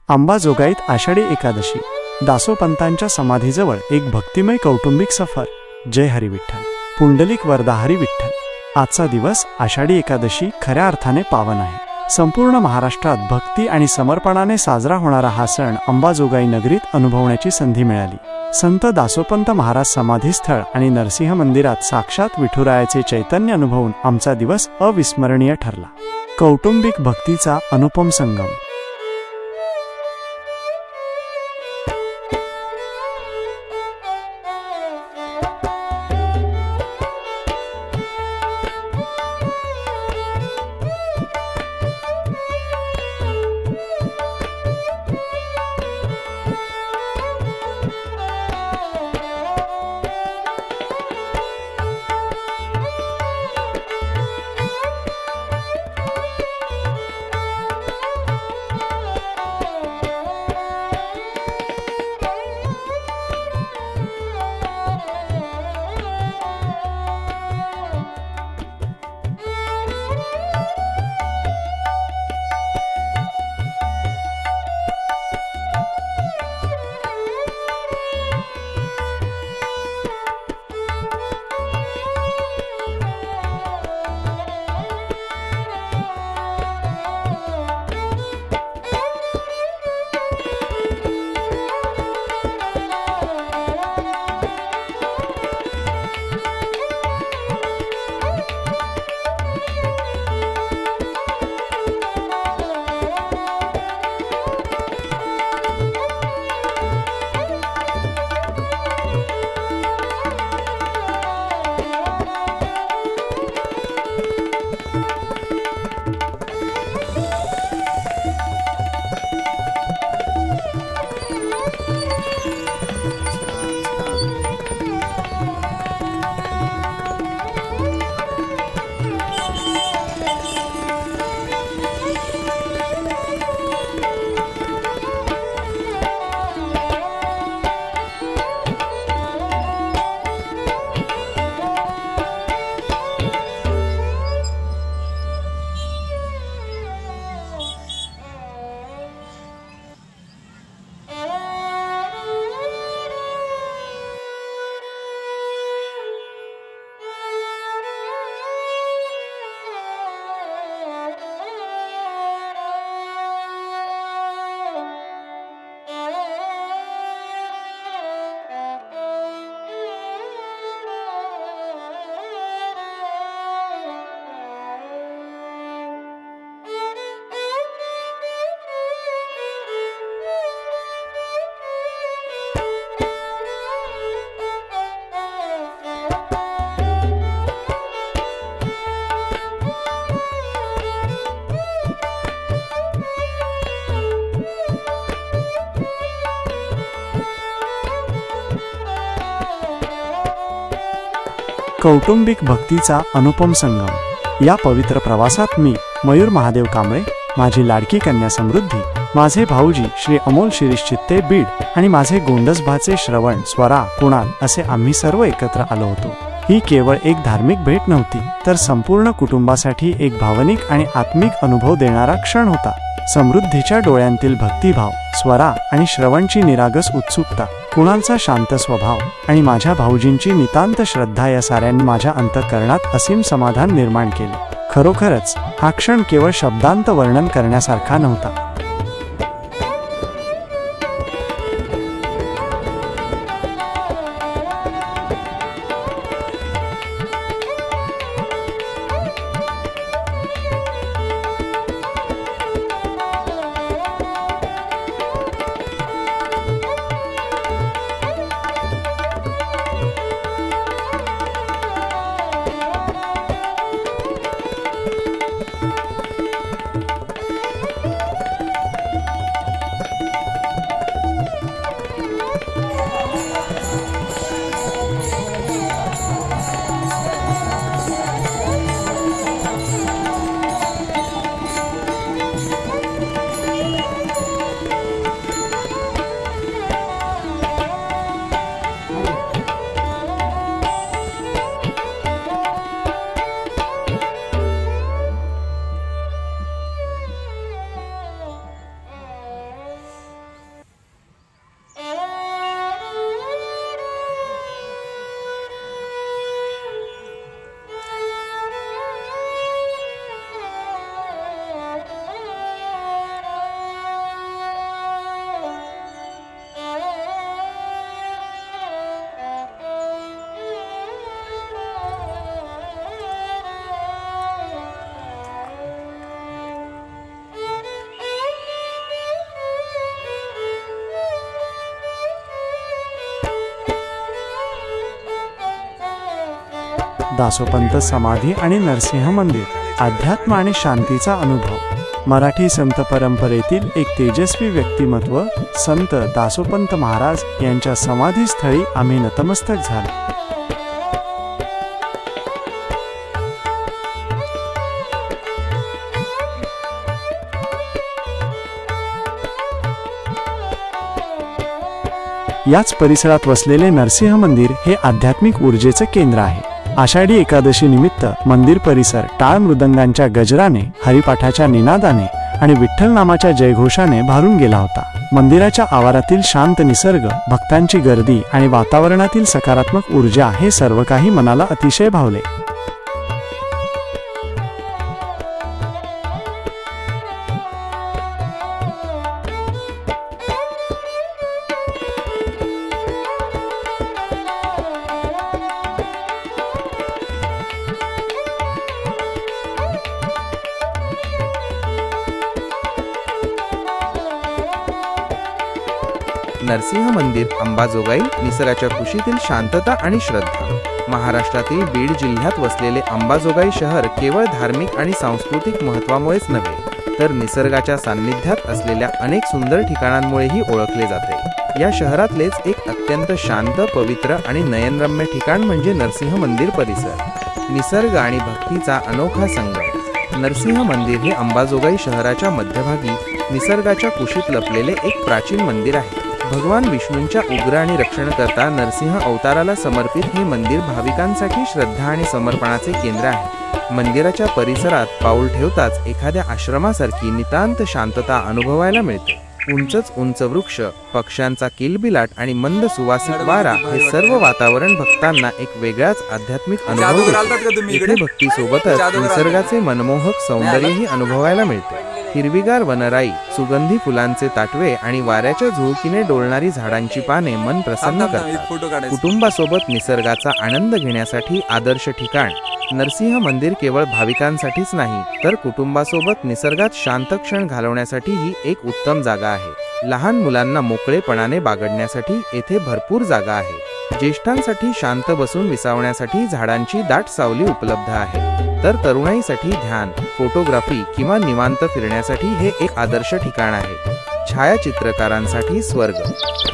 अंबाजोगाईत आषाढी एकादशी, दासोपंतांच्या समाधीजवळ एक भक्तिमय कौटुंबिक सफर. जय हरी विठ्ठल, पुंडलिक वरदा हरी विठ्ठल. आजचा दिवस आषाढी एकादशी खऱ्या अर्थाने पावन आहे. संपूर्ण महाराष्ट्रात भक्ती आणि समर्पणाने साजरा होणारा हा सण अंबाजोगाई नगरीत अनुभवण्याची संधी मिळाली. संत दासोपंत महाराज समाधीस्थळ आणि नरसिंह मंदिरात साक्षात विठुरायाचे चैतन्य अनुभवून आमचा दिवस अविस्मरणीय ठरला. कौटुंबिक भक्तीचा अनुपम संगम. कौटुंबिक भक्तीचा अनुपम संगम. या पवित्र प्रवासात मी मयूर महादेव कांबळे, माझी लाडकी कन्या समृद्धी, माझे भाऊजी श्री अमोल शिरीष चित्ते बीड आणि माझे गोंडस भाचे श्रवण, स्वरा, कुणाल असे आम्ही सर्व एकत्र आलो होतो. ही केवळ एक धार्मिक भेट नव्हती, तर संपूर्ण कुटुंबासाठी एक भावनिक आणि आत्मिक अनुभव देणारा क्षण होता. समृद्धीच्या डोळ्यांतील भक्तिभाव, स्वरा आणि श्रवणची निरागस उत्सुकता, कुणालचा शांत स्वभाव आणि माझ्या भाऊजींची नितांत श्रद्धा या साऱ्यांनी माझ्या अंतःकरणात असीम समाधान निर्माण केले. खरोखरच हा क्षण केवळ शब्दांत वर्णन करण्यासारखा नव्हता. दासोपंत समाधी आणि नरसिंह मंदिर, अध्यात्म आणि शांतीचा अनुभव. मराठी संत परंपरेतील एक तेजस्वी व्यक्तिमत्व संत दासोपंत महाराज यांच्या समाधीस्थळी आम्ही नतमस्तक झालो. याच परिसरात वसलेले नरसिंह मंदिर हे आध्यात्मिक ऊर्जेचे केंद्र आहे. आषाढी एकादशी निमित्त मंदिर परिसर टाळ मृदंगांच्या गजराने, हरिपाठाच्या निनादाने आणि विठ्ठल नामाच्या जयघोषाने भारून गेला होता. मंदिराच्या आवारातील शांत निसर्ग, भक्तांची गर्दी आणि वातावरणातील सकारात्मक ऊर्जा हे सर्व काही मनाला अतिशय भावले. नरसिंह मंदिर अंबाजोगाई निसर्गाच्या कुशीतील शांतता आणि श्रद्धा. महाराष्ट्रातील बीड जिल्ह्यात वसलेले अंबाजोगाई शहर केवळ धार्मिक आणि सांस्कृतिक महत्त्वामुळेच नव्हे तर निसर्गाच्या सान्निध्यात असलेल्या अनेक सुंदर ठिकाणांमुळेही ओळखले जाते. या शहरातलेच एक अत्यंत शांत, पवित्र आणि नयनरम्य ठिकाण म्हणजे नरसिंह मंदिर परिसर. निसर्ग आणि भक्तीचा अनोखा संगम. नरसिंह मंदिर हे अंबाजोगाई शहराच्या मध्यभागी निसर्गाच्या कुशीत लपलेले एक प्राचीन मंदिर आहे. भगवान विष्णूंच्या उग्र आणि रक्षणकर्ता नरसिंह अवताराला समर्पित हे मंदिर भाविकांसाठी श्रद्धा आणि समर्पणाचे केंद्र आहे. मंदिराच्या परिसरात पाऊल ठेवताच एखाद्या आश्रमासारखी नितांत शांतता अनुभवायला मिळते. उंचच उंच वृक्ष, पक्ष्यांचा किलबिलाट आणि मंद सुवासिक वारा हे सर्व वातावरण भक्तांना एक वेगळाच आध्यात्मिक अनुभव देते. इथे भक्तीसोबतच निसर्गाचे मनमोहक सौंदर्यही अनुभवायला मिळते. हिरवीगार वनराई, सुगंधी फुलांचे ताटवे आणि वाऱ्याच्या झुळकीने डोलणारी झाडांची पाने मन प्रसन्न करतात. कुटुंबासोबत निसर्गाचा आनंद घेण्यासाठी आदर्श ठिकाण. नरसिंह मंदिर केवळ भाविकांसाठीच नाही तर कुटुंबासोबत निसर्गात शांत क्षण घालवण्यासाठी ही एक उत्तम जागा आहे. लहान मुलांना मोकळेपणाने बागडण्यासाठी येथे भरपूर जागा आहे. ज्येष्ठांसाठी शांत बसून विसावण्यासाठी झाडांची दाट सावली उपलब्ध आहे. तर तरुणाईसाठी ध्यान, फोटोग्राफी किंवा निवांत फिरण्यासाठी हे एक आदर्श ठिकाण आहे. छायाचित्रकारांसाठी स्वर्ग.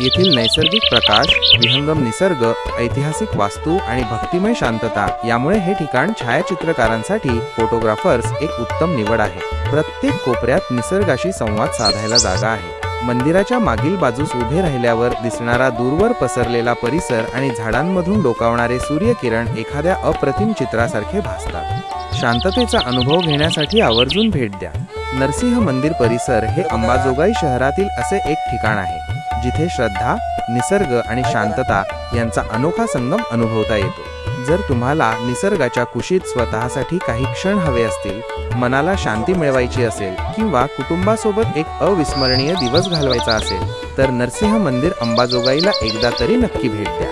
येथील नैसर्गिक प्रकाश, विहंगम निसर्ग, ऐतिहासिक वास्तू आणि भक्तिमय शांतता यामुळे हे ठिकाण छायाचित्रकारांसाठी, फोटोग्राफर्स एक उत्तम निवड आहे. प्रत्येक कोपऱ्यात निसर्गाशी संवाद साधायला जागा आहे. मंदिराच्या मागील बाजूस उभे राहिल्यावर दिसणारा दूरवर पसरलेला परिसर आणि झाडांमधून डोकावणारे सूर्यकिरण एखाद्या अप्रतिम चित्रासारखे भासतात. शांततेचा अनुभव घेण्यासाठी आवर्जून भेट द्या. नरसिंह मंदिर परिसर हे अंबाजोगाई शहरातील असे एक ठिकाण आहे जिथे श्रद्धा, निसर्ग आणि शांतता यांचा अनोखा संगम अनुभवता येतो. जर तुम्हाला निसर्गाच्या कुशीत स्वतःसाठी काही क्षण हवे असतील, मनाला शांती मिळवायची असेल किंवा कुटुंबासोबत एक अविस्मरणीय दिवस घालवायचा असेल तर नरसिंह मंदिर अंबाजोगाईला एकदा तरी नक्की भेट द्या.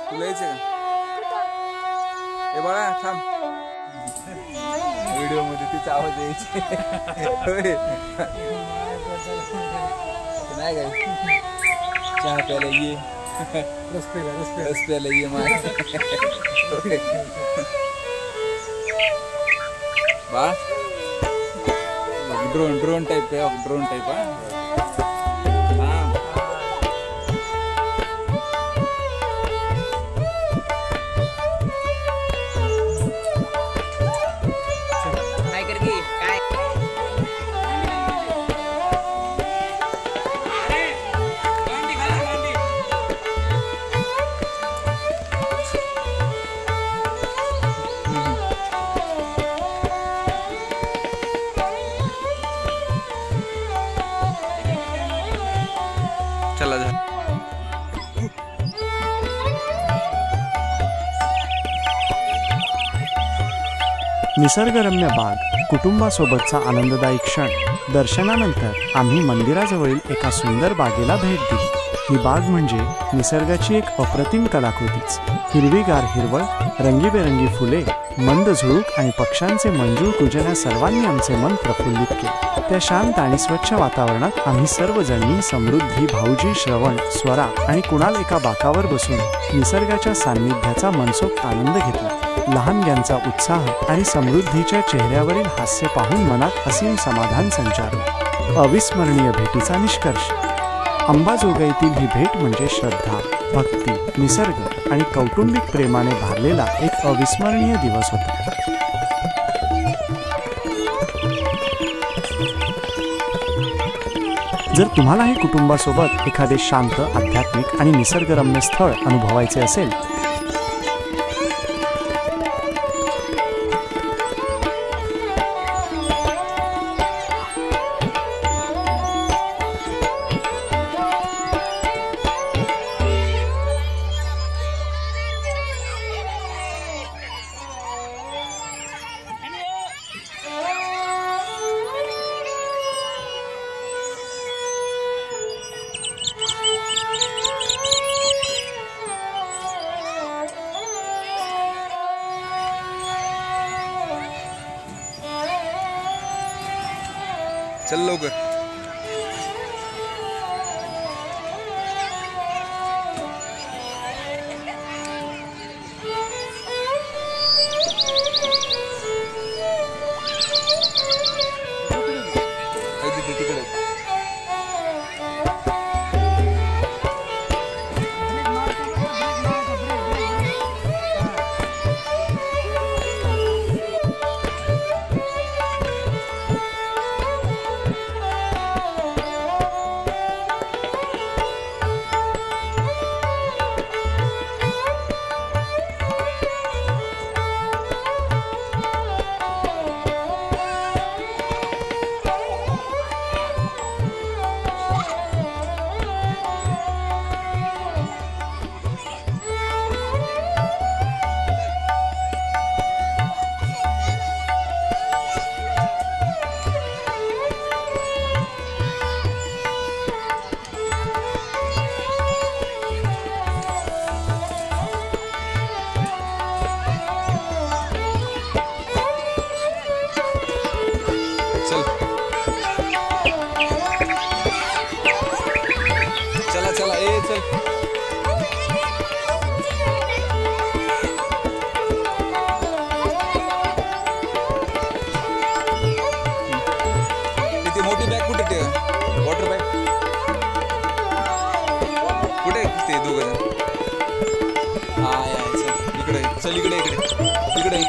तुला यायचं का? ए बाळा थांब, व्हिडिओ मध्ये तिचा आवाज यायचे नाही काय चहा प्यायला ये, रस प्यायला ये बाळ ड्रोन टाइप आहे ड्रोन टाइप हा काय कर की काय चला जा. निसर्गरम्य बाग, कुटुंबासोबतचा आनंददायी क्षण. दर्शनानंतर आम्ही मंदिराजवळील एका सुंदर बागेला भेट दिली. ही बाग म्हणजे निसर्गाची एक अप्रतिम कलाकृतीच. हिरवीगार हिरवळ, रंगीबेरंगी फुले, मंद झुळूक आणि पक्ष्यांचे मंजूळ कूजन या सर्वांनी आमचे मन प्रफुल्लित केले. त्या शांत आणि स्वच्छ वातावरणात आम्ही सर्वजण समृद्धी, भाऊजी, श्रवण, स्वरा आणि कुणाल एका बाकावर बसून निसर्गाच्या सान्निध्याचा मनसोक्त आनंद घेतला. लहानग्यांचा उत्साह आणि समृद्धीच्या चेहऱ्यावरील हास्य पाहून मनात असीम समाधान संचारले. अविस्मरणीय भेटीचा निष्कर्ष. अंबाजोगाईतील ही भेट म्हणजे श्रद्धा, भक्ती, निसर्ग आणि कौटुंबिक प्रेमाने भारलेला एक अविस्मरणीय दिवस होता. जर तुम्हालाही कुटुंबासोबत एखादे शांत, आध्यात्मिक आणि निसर्गरम्य स्थळ अनुभवायचे असेल चल लवकर तिकडे चला ए चल इथे मोठी बॅग कुठे ठेव वॉटर बॅग कुठे ते दोघं जण हा या चल इकडे इकडे